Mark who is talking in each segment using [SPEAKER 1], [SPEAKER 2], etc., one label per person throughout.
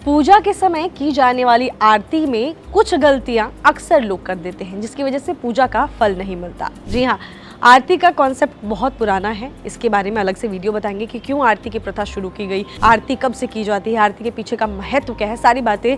[SPEAKER 1] पूजा के समय की जाने वाली आरती में कुछ गलतियां अक्सर लोग कर देते हैं, जिसकी वजह से पूजा का फल नहीं मिलता। जी हाँ, आरती का कॉन्सेप्ट बहुत पुराना है। इसके बारे में अलग से वीडियो बताएंगे कि क्यों आरती की प्रथा शुरू की गई, आरती कब से की जाती है, आरती के पीछे का महत्व क्या है। सारी बातें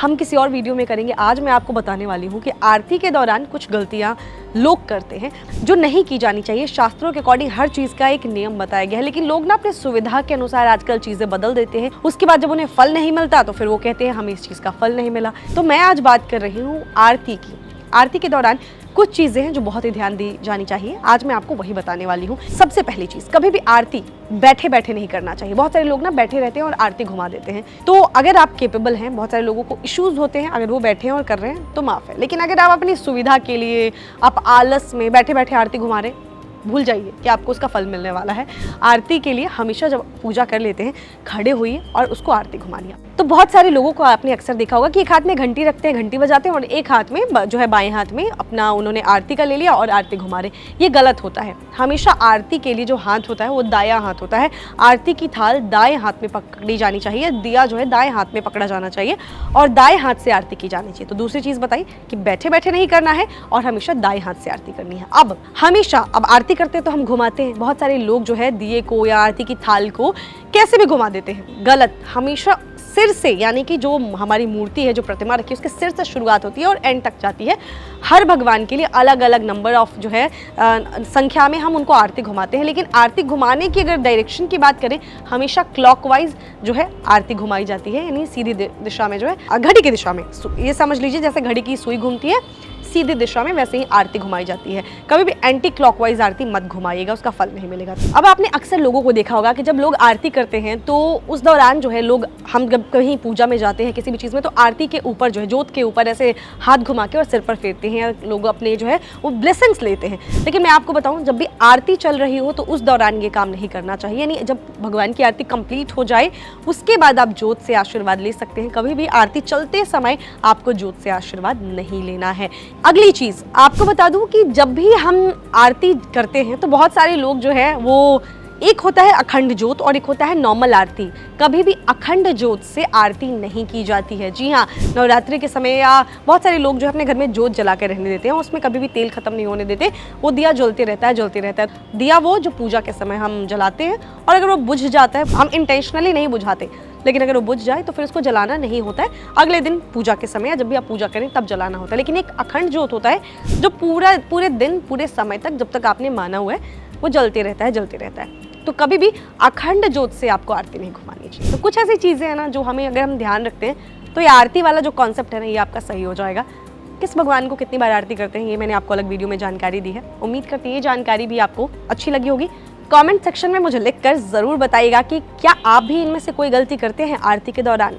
[SPEAKER 1] हम किसी और वीडियो में करेंगे। आज मैं आपको बताने वाली हूँ कि आरती के दौरान कुछ गलतियाँ लोग करते हैं जो नहीं की जानी चाहिए। शास्त्रों के अकॉर्डिंग हर चीज़ का एक नियम बताया गया है, लेकिन लोग ना अपने सुविधा के अनुसार आजकल चीज़ें बदल देते हैं। उसके बाद जब उन्हें फल नहीं मिलता तो फिर वो कहते हैं हमें इस चीज़ का फल नहीं मिला। तो मैं आज बात कर रही हूँ आरती की। आरती के दौरान कुछ चीजें हैं जो बहुत ही ध्यान दी जानी चाहिए। आज मैं आपको वही बताने वाली हूँ। सबसे पहली चीज, कभी भी आरती बैठे बैठे नहीं करना चाहिए। बहुत सारे लोग ना बैठे रहते हैं और आरती घुमा देते हैं। तो अगर आप केपेबल हैं, बहुत सारे लोगों को इश्यूज होते हैं, अगर वो बैठे हैं और कर रहे हैं तो माफ है। लेकिन अगर आप अपनी सुविधा के लिए, आप आलस में बैठे बैठे आरती घुमा रहे हैं, भूल जाइए कि आपको उसका फल मिलने वाला है। आरती के लिए हमेशा जब पूजा कर लेते हैं, खड़े होइए और उसको आरती घुमाइए। तो बहुत सारे लोगों को आपने अक्सर देखा होगा कि एक हाथ में घंटी रखते हैं, घंटी बजाते हैं, और एक हाथ में जो है बाएं हाथ में अपना उन्होंने आरती का ले लिया और आरती घुमा रहे। ये गलत होता है। हमेशा आरती के लिए जो हाथ होता है वो दायां हाथ होता है। आरती की थाल दाएं हाथ में पकड़ी जानी चाहिए, दिया जो है दाएं हाथ में पकड़ा जाना चाहिए और दाएं हाथ से आरती की जानी चाहिए। तो दूसरी चीज़ बताई कि बैठे बैठे नहीं करना है और हमेशा दाएं हाथ से आरती करनी है। अब आरती करते हैं तो हम घुमाते हैं। बहुत सारे लोग जो है दिए को या आरती की थाल को कैसे भी घुमा देते हैं। गलत। हमेशा सिर से, यानी कि जो हमारी मूर्ति है, जो प्रतिमा रखी है, उसके सिर से शुरुआत होती है और एंड तक जाती है। हर भगवान के लिए अलग अलग नंबर ऑफ जो है संख्या में हम उनको आरती घुमाते हैं। लेकिन आरती घुमाने की अगर डायरेक्शन की बात करें, हमेशा क्लॉकवाइज जो है आरती घुमाई जाती है, यानी सीधी दिशा में, जो है घड़ी की दिशा में। ये समझ लीजिए जैसे घड़ी की सुई घूमती है सीधी दिशा में, वैसे ही आरती घुमाई जाती है। कभी भी एंटी क्लॉकवाइज आरती मत घुमाइएगा, उसका फल नहीं मिलेगा। अब आपने अक्सर लोगों को देखा होगा कि जब लोग आरती करते हैं तो उस दौरान जो है लोग, हम जब कहीं पूजा में जाते हैं किसी भी चीज़ में, तो आरती के ऊपर जो है, जोत के ऊपर ऐसे हाथ घुमा के और सिर पर फेरते हैं, लोग अपने जो है वो ब्लेसिंग्स लेते हैं। लेकिन मैं आपको बताऊं, जब भी आरती चल रही हो तो उस दौरान ये काम नहीं करना चाहिए। यानी जब भगवान की आरती कंप्लीट हो जाए उसके बाद आप जोत से आशीर्वाद ले सकते हैं। कभी भी आरती चलते समय आपको जोत से आशीर्वाद नहीं लेना है। अगली चीज आपको बता दूं कि जब भी हम आरती करते हैं तो बहुत सारे लोग जो है वो, एक होता है अखंड जोत और एक होता है नॉर्मल आरती। कभी भी अखंड जोत से आरती नहीं की जाती है। जी हाँ, नवरात्रि के समय या बहुत सारे लोग जो है अपने घर में जोत जला के रहने देते हैं, उसमें कभी भी तेल खत्म नहीं होने देते। वो दिया जलते रहता है, जलते रहता है। दिया वो जो पूजा के समय हम जलाते हैं, और अगर वो बुझ जाता है, हम इंटेंशनली नहीं बुझाते, लेकिन अगर वो बुझ जाए तो फिर उसको जलाना नहीं होता है। अगले दिन पूजा के समय, जब भी आप पूजा करें तब जलाना होता है। लेकिन एक अखंड जोत होता है जो पूरे दिन, पूरे समय तक, जब तक आपने माना हुआ है, वो जलते रहता है, जलते रहता है। तो कभी भी अखंड जोत से आपको आरती नहीं घुमानी चाहिए। तो कुछ ऐसी चीज़ें हैं ना जो हमें, अगर हम ध्यान रखते हैं तो ये आरती वाला जो कॉन्सेप्ट है ना, ये आपका सही हो जाएगा। किस भगवान को कितनी बार आरती करते हैं, ये मैंने आपको अलग वीडियो में जानकारी दी है। उम्मीद करती हूँ ये जानकारी भी आपको अच्छी लगी होगी। कमेंट सेक्शन में मुझे लिखकर ज़रूर बताइएगा कि क्या आप भी इनमें से कोई गलती करते हैं आरती के दौरान।